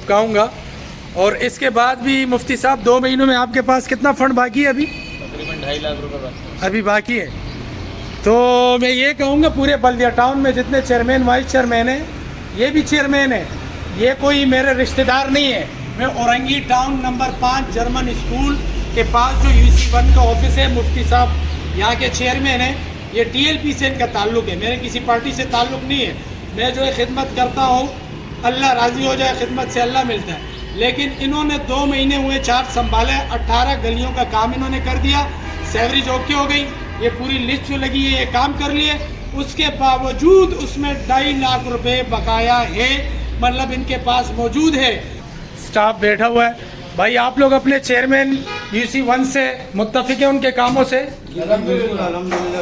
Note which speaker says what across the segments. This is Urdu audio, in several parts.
Speaker 1: چپکاؤں گا. اور اس کے بعد بھی مفتی صاحب 2 مہینوں میں آپ کے پاس کتنا فنڈ باقی ہے؟ ابھی
Speaker 2: تقریباً 2.5 لاکھ روپے
Speaker 1: ابھی باقی ہے. تو میں یہ کہوں گا پورے بلدیہ ٹاؤن میں جتنے چیئرمین وائس چیئرمین ہیں یہ بھی چیئرمین ہیں, یہ کوئی میرے رشتہ دار نہیں ہے. میں Orangi town number 5 German school کے پاس جو UC1 کا آفس ہے, مفتی صاحب یہاں کے چیئرمین ہیں. یہ TLP سے ان کا تعلق ہے, میرے کسی پارٹی سے تعلق نہیں ہے. میں جو ہے خدمت کرتا ہوں, اللہ راضی ہو جائے, خدمت سے اللہ ملتا ہے. لیکن انہوں نے 2 مہینے ہوئے چارج سنبھالے, 18 گلیوں کا کام انہوں نے کر دیا, سیوریج اوکے ہو گئی, یہ پوری لسٹ جو لگی ہے یہ کام کر لیے. اس کے باوجود اس میں 2.5 لاکھ روپے بقایا ہے, مطلب ان کے پاس موجود ہے. سٹاف بیٹھا ہوا ہے. بھائی آپ لوگ اپنے چیئرمین UC1 سے متفق ہیں ان کے کاموں سے؟
Speaker 3: الحمدللہ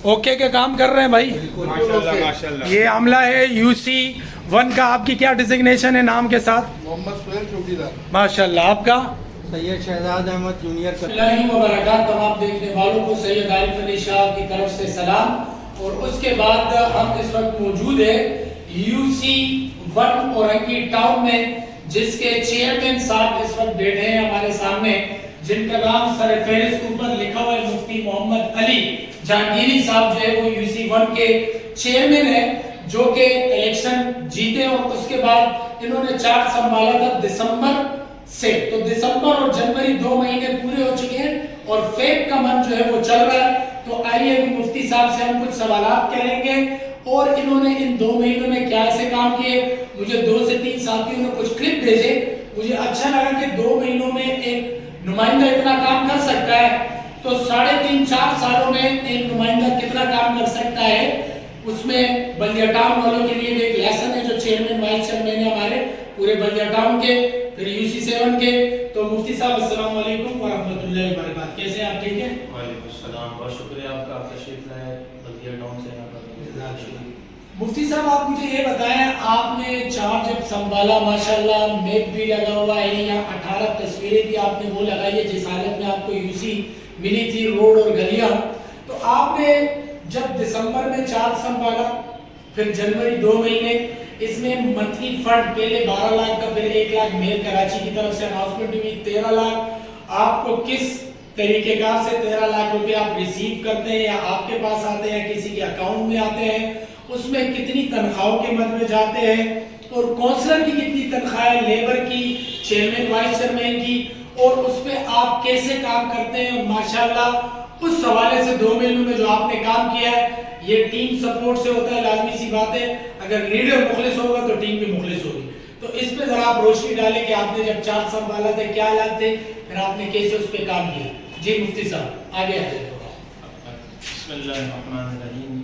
Speaker 1: اوکے کے کام کر رہے ہیں بھائی.
Speaker 3: ماشاءاللہ.
Speaker 1: یہ عملہ ہے UC1 کا. آپ کی کیا ڈیزگنیشن ہے نام کے ساتھ؟
Speaker 3: محمد سہیل چوکیدار.
Speaker 1: ماشاءاللہ. آپ کا؟
Speaker 3: سید شہزاد احمد جونیئر.
Speaker 4: اللہ وبرکاتہ. تمام دیکھنے والوں کو سید عارف علی شاہ کی طرف سے سلام. اور اس کے بعد ہم اس وقت موجود ہیں UC1 اورنگی ٹاؤن میں, جس کے چیئرمین صاحب اس وقت بیٹھے ہیں ہمارے سامنے, جن کا نام سر فہرست اوپر لکھا ہوا ہے مفتی محمد علی جہانگیری صاحب جو ہے وہ UC1 کے چیئرمین ہیں, جو کہ الیکشن جیتے. اور اس کے بعد انہوں نے چارج سنبھالا تھا دسمبر سے, تو دسمبر اور جنوری 2 مہینے پورے ہو چکے ہیں اور فیب کا من جو ہے وہ چل رہا ہے. تو آئیے ابھی مفتی صاحب سے ہم کچھ سوالات کریں گے اور انہوں نے ان 2 مہینوں میں کیا ایسے کام کیے. مجھے 2 سے 3 ساتھیوں نے کچھ کلپ بھیجے, مجھے اچھا لگا کہ 2 مہینوں میں ایک نمائندہ اتنا کام کر سکتا ہے, تو 3.5-4 سالوں میں ایک نمائندہ کتنا کام کر سکتا ہے. اس میں بلدیہ ٹاؤن والوں کے لیے ایک لیسن ہے, جو چیئرمین وائس چیئرمین ہے ہمارے پورے بلدیہ ٹاؤن کے, پھر UC7 کے. تو مفتی صاحب السلام علیکم ورحمۃ اللہ وبرکاتہ. کیسے ہیں آپ؟ ٹھیک ہیں.
Speaker 2: وعلیکم السلام. بہت شکریہ آپ کا, آپ تشریف لائے بلدیہ ٹاؤن سے.
Speaker 4: مفتی صاحب آپ مجھے یہ بتائیں, آپ نے چارج جب سنبھالا ماشاءاللہ میپ بھی لگا ہوا ہے, یا 18 تصویریں بھی آپ نے وہ لگائی ہے جس حالت میں آپ کو UC ملی تھی, روڈ اور گلیاں. تو آپ نے جب دسمبر میں چارج سنبھالا, پھر جنوری 2 مہینے, اس میں منتھلی فنڈ پہلے 12 لاکھ کا, پھر 1 لاکھ میئر کراچی کی طرف سے اناؤنسمنٹ ہوئی 13 لاکھ. آپ کو کس طریقے کار سے 13 لاکھ روپے آپ ریسیو کرتے ہیں, یا آپ کے پاس آتے ہیں, کسی کے اکاؤنٹ میں آتے ہیں, اس میں کتنی تنخواہوں کے مد میں جاتے ہیں, اور کونسلر کی کتنی تنخواہ ہے, لیبر کی, چیئرمین وائس چیئرمین کی, اور اس پہ آپ کیسے کام کرتے ہیں. اور ماشاءاللہ اس حوالے سے 2 مہینوں میں جو آپ نے کام کیا ہے, یہ ٹیم سپورٹ سے ہوتا ہے, لازمی سی بات ہے. اگر لیڈر مخلص ہوگا تو ٹیم بھی مخلص ہوگی. تو اس پہ ذرا آپ روشنی ڈالیں کہ آپ نے جب چارج سنبھالا تھا کیا حالات تھے, پھر آپ نے کیسے اس پہ کام کیا. جی مفتی صاحب آگے آ جائیں.
Speaker 2: بسم اللہ الرحمن الرحیم.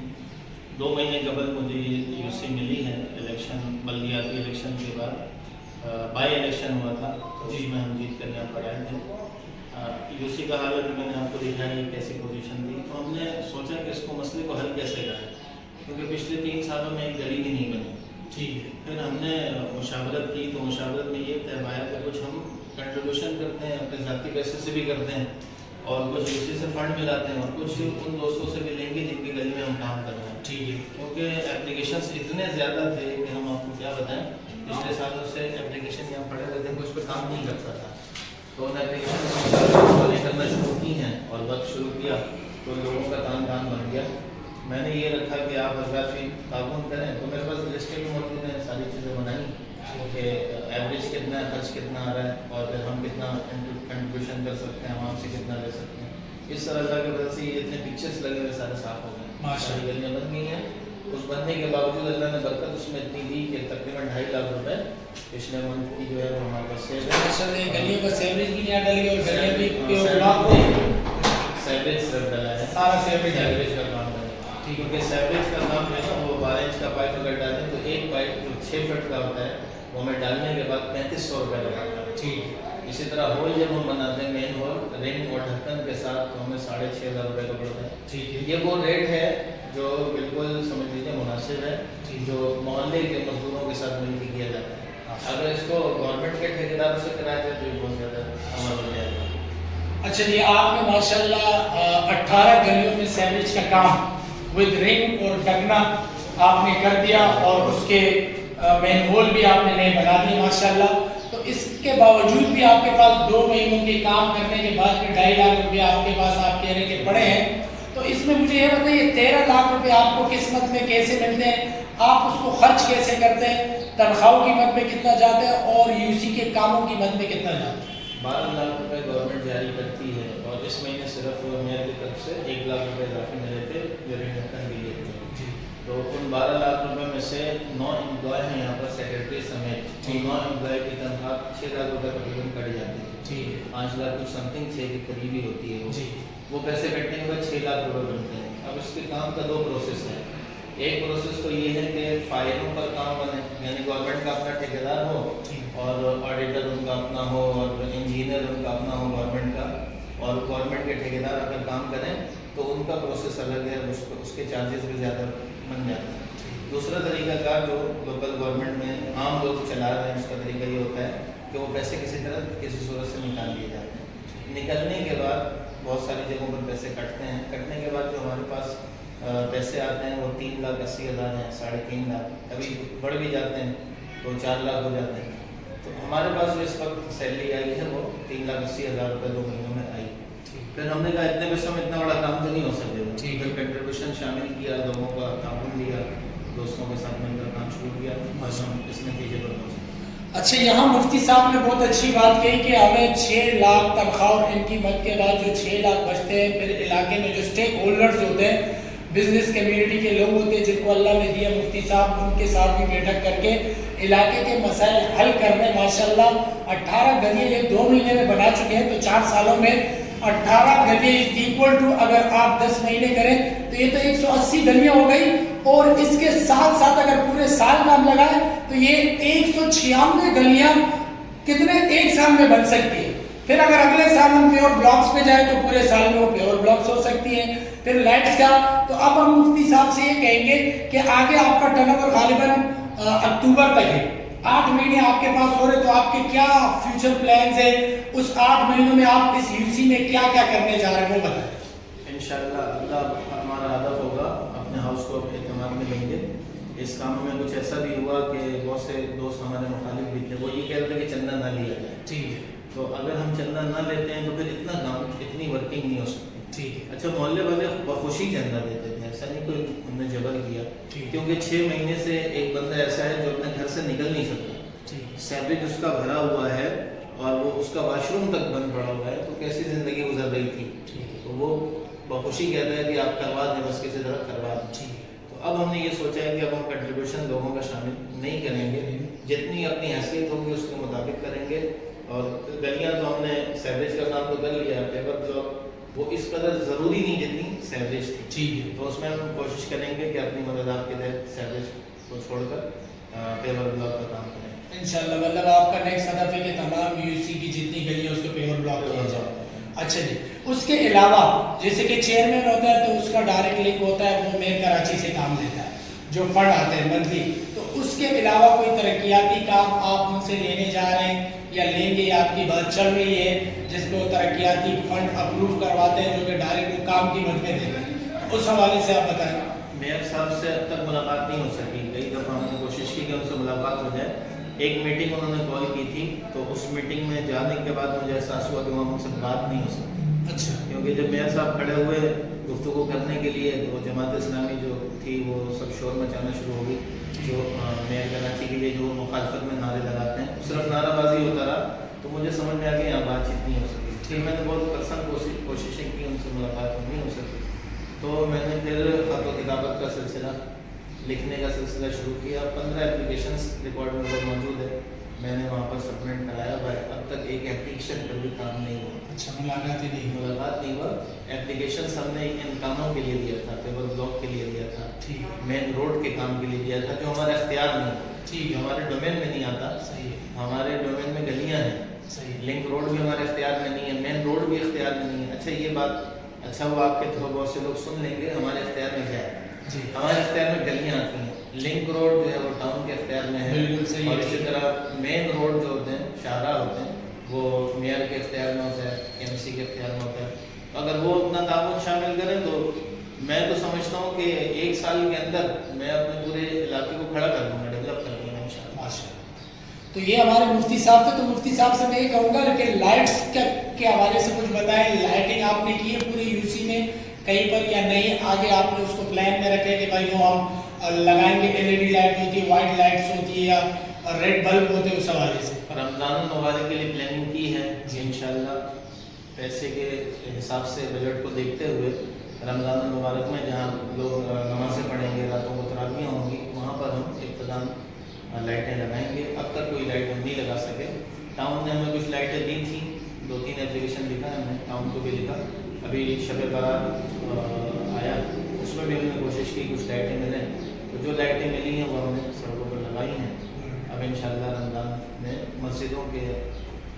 Speaker 2: 2 مہینے قبل مجھے UC ملی ہے, الیکشن بلدیاتی الیکشن کے بعد بائی الیکشن ہوا تھا, تو اس میں ہم جیت کر یہاں پر آئے تھے. UC کا حالت میں نے آپ کو دکھایا یہ کیسی پوزیشن تھی. تو ہم نے سوچا کہ اس کو مسئلے کو حل کیسے کریں, کیونکہ پچھلے 3 سالوں میں ایک گلی بھی نہیں بنی.
Speaker 4: ٹھیک ہے.
Speaker 2: پھر ہم نے مشاورت کی, تو مشاورت میں یہ طے پایا کہ کچھ ہم کنٹریبیوشن کرتے ہیں, اپنے ذاتی پیسے سے بھی کرتے ہیں, اور کچھ UC سے فنڈ ملاتے ہیں, اور کچھ ان دوستوں سے بھی لیں گے جن کی گلی میں ہم کام کر رہے ہیں.
Speaker 4: ٹھیک ہے.
Speaker 2: کیونکہ اپلیکیشنس اتنے زیادہ تھے کہ ہم آپ کو کیا بتائیں, پچھلے سالوں سے اپلیکیشن یہاں پڑے رہتے ہیں, کچھ پہ کام نہیں کرتا تھا. تو ان اپلیکیشن لے کرنا شروع کی ہیں اور وقت شروع کیا, تو لوگوں کا تان بن گیا. میں نے یہ رکھا کہ آپ حضرات بھی تعاون کریں, تو میرے پاس لسٹیں بھی موجود ہیں, ساری چیزیں بنائیں کہ ایوریج کتنا ہے, خرچ کتنا آ رہا ہے, اور پھر ہم کتنا کنٹریبیوشن کر سکتے ہیں, عوام سے کتنا لے سکتے ہیں. اس طرح اللہ کی وجہ سے یہ اتنے پکچرس لگے ہوئے سارے صاف ہو گئے, ماشاءاللہ گلیاں بن گئی ہیں. اس بننے کے باوجود اللہ نے برکت اس میں اتنی دی کہ تقریباً 2.5 لاکھ روپے پچھلے منتھ کی جو ہے وہ ہمارے پاس سیو ہے.
Speaker 4: ماشاءاللہ گلیوں کا سیوریج بھی نہیں ڈلی, اور گلیاں بھی پیور بلاک ہو,
Speaker 2: سیوریج سر ڈلا ہے,
Speaker 4: سارا سیوریج
Speaker 2: کا کام ہے. کیونکہ سیوریج کا کام جو ہے وہ 12 انچ کا پائپ اگر ڈالیں تو ایک پائپ جو 6 فٹ کا ہوتا ہے وہ ہمیں ڈالنے کے بعد 3500 روپے لگاتا ہے.
Speaker 4: ٹھیک.
Speaker 2: اسی طرح ہول جب ہم بناتے ہیں مین ہول رنگ اور ڈھکن کے ساتھ, تو ہمیں 6500 روپے کا پڑتا ہے.
Speaker 4: ٹھیک ہے.
Speaker 2: یہ وہ ریٹ ہے جو بالکل سمجھ لیجیے مناسب ہے, جو محلے کے مزدوروں کے ساتھ مل کے کیا جاتا ہے. اگر اس کو گورنمنٹ کے ٹھیکیداروں سے کرایا جائے تو یہ بہت زیادہ عمل ہو جائے گا.
Speaker 4: اچھا جی, آپ نے ماشاءاللہ 18 گلیوں میں سیوریج کا کام ود رنگ اور ڈگنا آپ نے کر دیا, اور اس کے مین ہول بھی آپ نے نئے بنا دیے ماشاءاللہ. تو اس کے باوجود بھی آپ کے پاس 2 مہینوں کے کام کرنے کے بعد بھی 2.5 لاکھ روپے آپ کے پاس آپ کہہ رہے کہ پڑے ہیں. تو اس میں مجھے یہ بتائیے 13 لاکھ روپے آپ کو قسمت میں کیسے ملتے ہیں, آپ اس کو خرچ کیسے کرتے ہیں, تنخواہوں کی مد میں کتنا جاتا ہے اور یو سی کے کاموں کی مد میں کتنا جاتا ہے؟
Speaker 2: 12 لاکھ روپے گورنمنٹ جاری کرتی ہے اور اس مہینے صرف میرے طرف سے 1 لاکھ روپے اضافی ملے تھے جو رینویشن کے لیے تھے. تو ان 12 لاکھ روپے میں سے 9 امپلائی ہیں یہاں پر سیکرٹری سمیت, 9 امپلائی کی تنخواہ 6 لاکھ روپے تقریباً کٹ جاتی ہے. 5 لاکھ کچھ سم تھنگ 6 کے قریبی ہوتی ہے وہ پیسے کٹنے کے بعد 6 لاکھ روپے بنتے ہیں. اب اس کے کام کا 2 پروسیس ہے. ایک پروسیس تو یہ ہے کہ فائلوں پر کام بنے, یعنی گورنمنٹ کا اپنا ٹھیکیدار ہو اور آڈیٹر ان کا اپنا ہو اور انجینئر ان کا اپنا ہو گورنمنٹ کا, اور گورنمنٹ کے ٹھیکیدار اگر کام کریں تو ان کا پروسیس الگ ہے, اس کے چارجز بھی زیادہ بن جاتے ہیں. دوسرا طریقہ کار جو لوکل گورنمنٹ میں عام لوگ چلا رہے ہیں اس کا طریقہ یہ ہوتا ہے کہ وہ پیسے کسی طرح کسی صورت سے نکال لیے جاتے ہیں. نکلنے کے بعد بہت ساری جگہوں پر پیسے کٹتے ہیں. کٹنے کے بعد جو ہمارے پاس پیسے آتے ہیں وہ 3,80,000 ہیں, 3.5 لاکھ, کبھی بڑھ بھی جاتے ہیں تو 4 لاکھ ہو جاتے ہیں. تو ہمارے پاس جو اس وقت سیلری آئی ہے وہ 3,80,000 روپے 2 مہینوں میں آئی. پھر ہم نے کہا اتنے پیسوں میں اتنا بڑا کام تو نہیں ہو سکے گا. پھر کنٹریبیوشن شامل کیا, لوگوں کا تعاون لیا, دوستوں کے ساتھ مل کر کام شروع کیا, بس ہم اس نتیجے پر پہنچے.
Speaker 4: اچھا, یہاں مفتی صاحب نے بہت اچھی بات کہی کہ ہمیں 6 لاکھ تنخواہ اور ان کی مد کے بعد جو 6 لاکھ بچتے ہیں, پھر علاقے میں جو اسٹیک ہولڈرز ہوتے ہیں, بزنس کمیونٹی کے لوگ ہوتے ہیں جن کو اللہ نے دیا, مفتی صاحب ان کے ساتھ بھی بیٹھک کر کے علاقے کے مسائل حل کر رہے ہیں ماشاءاللہ. 18 گلیاں یہ 2 مہینے میں بنا چکے ہیں, تو 4 سالوں میں 18 گلیاں ایکول ٹو اگر آپ 10 مہینے کریں تو یہ تو 180 گلیاں ہو گئی, اور اس کے ساتھ ساتھ اگر پورے سال کام لگائیں تو یہ 196 گلیاں کتنے ایک سال میں بن سکتی ہیں. پھر اگر اگلے سال ہم پیور بلاکس پہ جائیں تو پورے سال میں وہ پیور بلاکس ہو سکتی ہیں. پھر لائٹس کا تو اب ہم مفتی صاحب سے یہ کہیں گے کہ آگے آپ کا ٹرن اوور غالباً اکتوبر تک ہے, 8 مہینے آپ کے پاس ہو رہے, تو آپ کے کیا فیوچر پلانز ہیں, اس 8 مہینوں میں آپ اس یو سی میں کیا کیا کرنے جا رہے ہیں وہ بتائیں.
Speaker 2: انشاءاللہ اللہ ہمارا ہدف ہوگا اپنے ہاؤس کو اعتماد میں لیں گے. اس کام میں کچھ ایسا بھی ہوا کہ بہت سے دوست ہمارے مخالف بھی تھے, وہ یہ کہہ رہے تھے کہ چندہ نہ لیا جائے.
Speaker 4: ٹھیک ہے,
Speaker 2: تو اگر ہم چندہ نہ لیتے ہیں تو پھر اتنا کام اتنی ورکنگ نہیں ہو سکتی.
Speaker 4: ٹھیک ہے.
Speaker 2: اچھا, محلے والے بخوشی چندہ دیتے تھے, ایسا نہیں کوئی ہم نے جبر کیا, کیونکہ 6 مہینے سے ایک بندہ ایسا ہے جو اپنے گھر سے نکل نہیں سکتا, سیوریج اس کا بھرا ہوا ہے اور وہ اس کا واش روم تک بند پڑا ہوا ہے, تو کیسی زندگی گزر رہی تھی. تو وہ بخوشی کہتا ہے کہ آپ کروا دیں, بس کسی طرح کروا دیں. تو اب ہم نے یہ سوچا ہے کہ اب ہم کنٹریبیوشن لوگوں کا شامل نہیں کریں گے, جتنی اپنی حیثیت ہوگی اس کے مطابق کریں گے. اور گلیاں تو ہم نے سیوریج کا کام تو کر لیا, پیپر بلاک وہ اس قدر ضروری نہیں جتنی سیوریج تھی.
Speaker 4: ٹھیک ہے,
Speaker 2: تو اس میں ہم کوشش کریں گے کہ اپنی مدد کے تحت سیوریج کو چھوڑ کر پیور بلاک کا کام کریں
Speaker 4: انشاءاللہ. مطلب آپ کا نیکسٹ ہدف ہے کہ تمام یو سی کی جتنی گلیاں اس کو پیور بلاک کیا جائے. اچھا جی, اس کے علاوہ جیسے کہ چیئرمین ہوتا ہے تو اس کا ڈائریکٹ لنک ہوتا ہے, وہ میئر کراچی سے کام لیتا ہے, جو فنڈ آتے ہیں منتھلی. تو اس کے علاوہ کوئی ترقیاتی کام آپ ان سے لینے جا رہے ہیں یا لیں گے, یا آپ کی بات چل رہی ہے جس کو ترقیاتی فنڈ اپروو کرواتے ہیں جو کہ ڈائریکٹ کام کی مد میں دیتے ہیں, اس حوالے سے آپ بتائیں.
Speaker 2: میئر صاحب سے اب تک ملاقات نہیں ہو سکی. کئی دفعہ ہم نے کوشش کی کہ ان سے ملاقات ہو جائے. ایک میٹنگ انہوں نے کال کی تھی, تو اس میٹنگ میں جانے کے بعد مجھے احساس ہوا کہ وہاں ان سے بات نہیں ہو سکتی.
Speaker 4: اچھا,
Speaker 2: کیونکہ جب میئر صاحب کھڑے ہوئے گفتگو کرنے کے لیے تو جماعت اسلامی جو تھی وہ سب شور مچانا شروع ہو گئی. جو میئر کراچی کے لیے جو مخالفت میں نعرے لگاتے ہیں, صرف نعرہ بازی ہوتا رہا, تو مجھے سمجھ میں آ گیا یہاں بات چیت نہیں ہو سکی. پھر میں نے بہت پرسنل کوششیں کی, ان سے ملاقات نہیں ہو سکی. تو میں نے پھر خط و کتابت کا سلسلہ, لکھنے کا سلسلہ شروع کیا. 15 اپلیکیشنس ریکارڈ میں وہ موجود ہے, میں نے وہاں پر سبمٹ کرایا ہوا ہے. اب تک ایک اپلیکیشن پر بھی کام نہیں ہوا.
Speaker 4: اچھا, ملاقات
Speaker 2: نہیں ہوا. اپلیکیشنس ہم نے ان کاموں کے لیے دیا تھا, پیور بلاک کے لیے دیا تھا, مین روڈ کے کام کے لیے دیا تھا, جو ہمارا اختیار نہیں ہے, جو ہمارے ڈومین میں نہیں آتا. ہمارے ڈومین میں گلیاں ہیں, لنک روڈ بھی ہمارے اختیار میں نہیں ہے, مین روڈ بھی اختیار میں نہیں ہے. اچھا, یہ بات اچھا وہ آپ کے تھرو بہت سے لوگ سن لیں گے, ہمارے اختیار میں کیا ہے. ہمارے اختیار میں گلیاں آتی ہیں, لنک روڈ جو ہے وہ ٹاؤن کے اختیار میں ہے, اور اسی طرح مین روڈ جو ہوتے ہیں, شاہراہ ہوتے ہیں, وہ میئر کے اختیار میں ہوتا ہے, ایم سی کے اختیار میں ہوتا ہے. اگر وہ اپنا تعاون شامل کریں تو میں تو سمجھتا ہوں کہ 1 سال کے اندر میں اپنے پورے علاقے کو کھڑا کر دوں گا, ڈیولپ کر دوں گا
Speaker 4: تو یہ ہمارے مفتی صاحب تھے. تو مفتی صاحب سے میں یہ کہوں گا لیکن لائٹس کے حوالے سے کچھ بتائیں. لائٹنگ آپ نے کی ہے پوری یو سی میں کہیں پر یا نہیں؟ آگے آپ نے اس کو پلان میں رکھے کہ بھائی وہ ہم لگائیں گے. LED لائٹ ہوتی ہے, وائٹ لائٹس ہوتی ہے یا ریڈ بلب ہوتے ہیں, اس حوالے سے
Speaker 2: رمضان المبارک کے لیے پلاننگ کی ہے کہ انشاءاللہ پیسے کے حساب سے بجٹ کو دیکھتے ہوئے رمضان المبارک میں جہاں لوگ نمازیں پڑھیں گے, راتوں کو تراویحیں ہوں گی, وہاں پر ہم ابتداً لائٹیں لگائیں گے. اب تک کوئی لائٹ ہم نہیں لگا سکے. ٹاؤن نے ہمیں کچھ لائٹیں دی تھیں, 2-3 اپلیکیشن لکھا ہے ہم نے, ٹاؤن کو بھی لکھا. ابھی شب برات آیا, اس میں بھی ہم نے کوشش کی کچھ لائٹیں ملیں. تو جو لائٹیں ملی ہیں وہ ہم نے سڑکوں پر لگائی ہیں. اب انشاءاللہ رمضان میں مسجدوں کے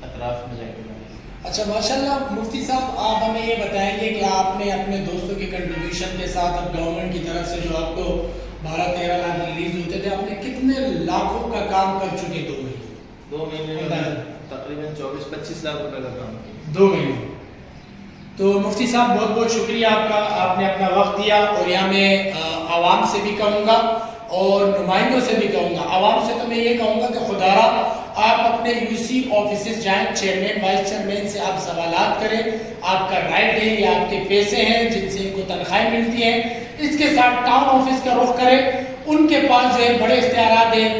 Speaker 2: اطراف میں لائٹیں لگائیں.
Speaker 4: اچھا ماشاءاللہ مفتی صاحب, آپ ہمیں یہ بتائیں گے کہ آپ نے اپنے دوستوں کی کنٹریبیوشن کے ساتھ اب گورنمنٹ کی طرف سے جو آپ کو 12-13 لاکھ ریلیز ہوتے تھے, آپ نے کتنے لاکھوں کا کام کر چکے
Speaker 2: 2 مہینے میں تقریباً 24-25 لاکھ روپے کا کام کیا
Speaker 4: 2 مہینے. تو مفتی صاحب بہت بہت شکریہ آپ کا, آپ نے اپنا وقت دیا. اور یہاں میں عوام سے بھی کہوں گا اور نمائندوں سے بھی کہوں گا. عوام سے تو میں یہ کہوں گا کہ خدا را آپ اپنے یو سی آفیسز جائیں, چیئرمین وائس چیئرمین سے آپ سوالات کریں. آپ کا رائٹ ہے, یہ آپ کے پیسے ہیں جن سے ان کو تنخواہیں ملتی ہیں. اس کے ساتھ ٹاؤن آفس کا رخ کریں. ان کے پاس جو ہے بڑے اختیارات ہیں,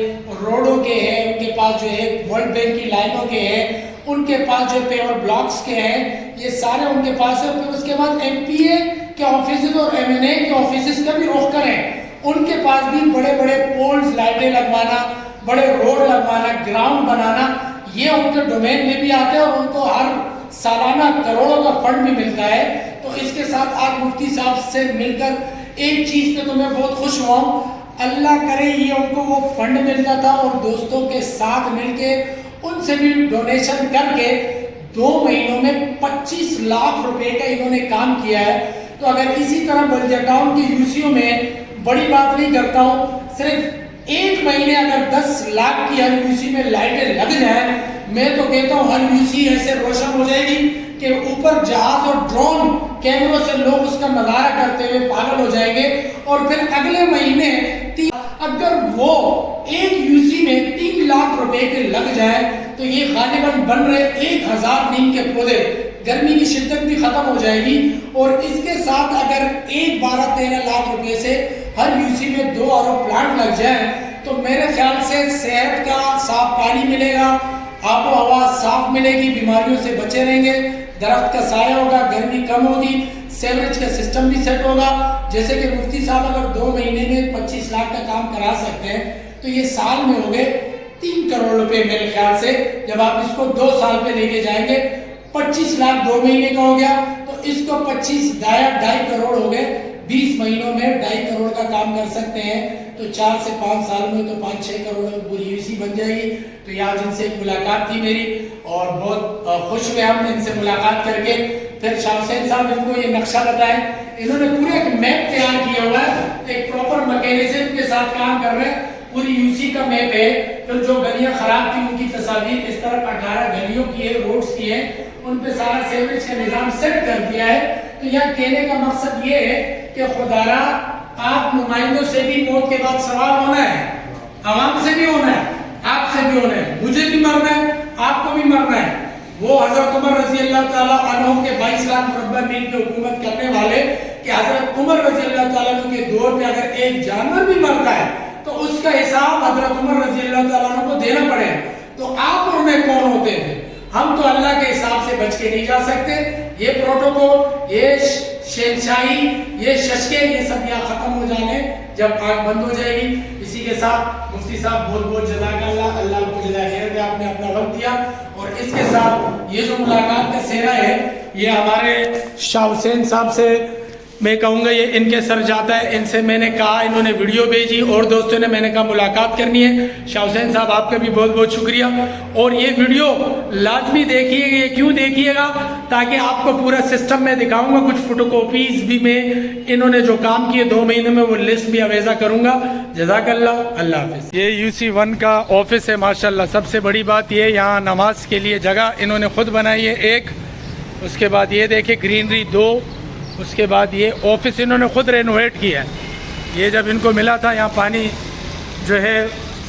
Speaker 4: روڈوں کے ہیں, ان کے پاس جو ہے ورلڈ بینک کی لائنوں کے ہیں, ان کے پاس جو پیور بلاکس کے ہیں, یہ سارے ان کے پاس ہیں. پھر اس کے بعد MPA کے آفیسز اور MNA کے آفیسز کا بھی رخ کریں. ان کے پاس بھی بڑے بڑے پولز, لائٹیں لگوانا, بڑے روڈ لگوانا, گراؤنڈ بنانا, یہ ان کے ڈومین میں بھی آتے ہیں اور ان کو ہر سالانہ کروڑوں کا فنڈ بھی ملتا ہے. تو اس کے ساتھ آپ مفتی صاحب سے مل کر ایک چیز پہ تو میں بہت خوش ہوا ہوں, اللہ کرے یہ ان کو وہ فنڈ ملتا تھا اور دوستوں کے ساتھ مل کے ان سے بھی ڈونیشن کر کے 2 مہینوں میں 25 لاکھ روپے کا انہوں نے کام کیا ہے. تو اگر اسی طرح بلدیہ ٹاؤن کی یوسیوں میں, بڑی بات نہیں کرتا ہوں, صرف 1 مہینے اگر 10 لاکھ کی ہر یوسی میں لائٹیں لگ جائیں, میں تو کہتا ہوں ہر یوسی ایسے روشن ہو جائے گی کہ اوپر جہاز اور ڈرون کیمروں سے لوگ اس کا نظارہ کرتے ہوئے پاگل ہو جائیں گے. اور پھر اگلے مہینے اگر وہ ایک یوسی میں 3 لاکھ روپے کے لگ جائیں تو یہ غالباً بن رہے 1000 نیم کے پودے, گرمی کی شدت بھی ختم ہو جائے گی. اور اس کے ساتھ اگر 12-13 لاکھ روپے سے ہر یوسی میں 2 RO پلانٹ لگ جائیں تو میرے خیال سے صحت کا صاف پانی ملے گا, آب و ہوا صاف ملے گی, بیماریوں سے بچے رہیں گے, درخت کا سایہ ہوگا, گرمی کم ہوگی, سیوریج کا سسٹم بھی سیٹ ہوگا. جیسے کہ مفتی صاحب اگر 2 مہینے میں 25 لاکھ کا کام کرا سکتے ہیں تو یہ سال میں ہو گئے 3 کروڑ روپے میرے خیال سے. جب آپ اس کو 2 سال پہ لے کے جائیں گے, 25 لاکھ 2 مہینے کا ہو گیا تو اس کو 25 2.5 کروڑ ہو گئے. 20 مہینوں میں 2.5 کروڑ کا کام کر سکتے ہیں تو 4 سے 5 سال میں تو 5-6 کروڑ میں پوری یوسی بن جائے گی. تو یہ آج ان سے ایک ملاقات تھی میری اور بہت خوش ہوئے ہم ان سے ملاقات کر کے. پھر شاہ حسین صاحب ان کو یہ نقشہ بتائیں, انہوں نے پورے ایک میپ تیار کیا ہوا ہے, ایک پراپر میکینزم کے ساتھ کام کر رہے ہیں. پوری یوسی کا میپ ہے. پھر جو گلیاں خراب تھی ان کی تصاویر, اس طرح 18 گلیوں کی ہے, روڈز کی ہیں, ان پہ سارا سیوریج کا نظام سیٹ کر دیا ہے. تو یہاں کہنے کا مقصد یہ ہے کہ خدا را آپ نمائندوں سے بھی موت کے بعد سوال ہونا ہے, عوام سے بھی ہونا ہے, آپ سے بھی ہونا ہے, مجھے بھی مرنا ہے, آپ کو بھی مرنا ہے. وہ حضرت عمر رضی اللہ تعالیٰ عنہ کے 22 لاکھ مربع میل پہ حکومت کرنے والے کہ حضرت عمر رضی اللہ تعالیٰ عنہ کے دور پہ اگر ایک جانور بھی مرتا ہے تو اس کا حساب حضرت عمر رضی اللہ تعالیٰ عنہ کو دینا پڑے. تو آپ اور میں کون ہوتے تھے؟ ہم تو اللہ کے حساب سے بچ کے نہیں جا سکتے. یہ پروٹوکول, یہ شہنشاہی, یہ ششکے, یہ سب یہاں ختم ہو جانے جب آنکھ بند ہو جائے گی. اسی کے ساتھ مفتی صاحب بہت بہت جزاک اللہ, اللہ آپ کو جزائے خیر دے, آپ نے اپنا وقت دیا. اور اس کے ساتھ یہ جو ملاقات کا سہرا ہے یہ ہمارے شاہ حسین صاحب سے میں کہوں گا یہ ان کے سر جاتا ہے. ان سے میں نے کہا, انہوں نے ویڈیو بھیجی اور دوستوں نے, میں نے کہا ملاقات کرنی ہے. شاہ حسین صاحب آپ کا بھی بہت بہت شکریہ. اور یہ ویڈیو لازمی دیکھیے گا. یہ کیوں دیکھیے گا؟ تاکہ آپ کو پورا سسٹم میں دکھاؤں گا. کچھ فوٹو کاپیز بھی میں انہوں نے جو کام کیے 2 مہینے میں وہ لسٹ بھی اویزہ کروں گا. جزاک اللہ, اللہ حافظ. یہ UC1 کا آفس ہے ماشاءاللہ. سب سے بڑی بات یہ, یہاں نماز کے لیے جگہ انہوں نے خود بنائی ہے ایک. اس کے بعد یہ دیکھیں گرینری 2. اس کے بعد یہ آفس انہوں نے خود رینوویٹ کیا ہے. یہ جب ان کو ملا تھا یہاں پانی جو ہے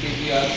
Speaker 2: KPRC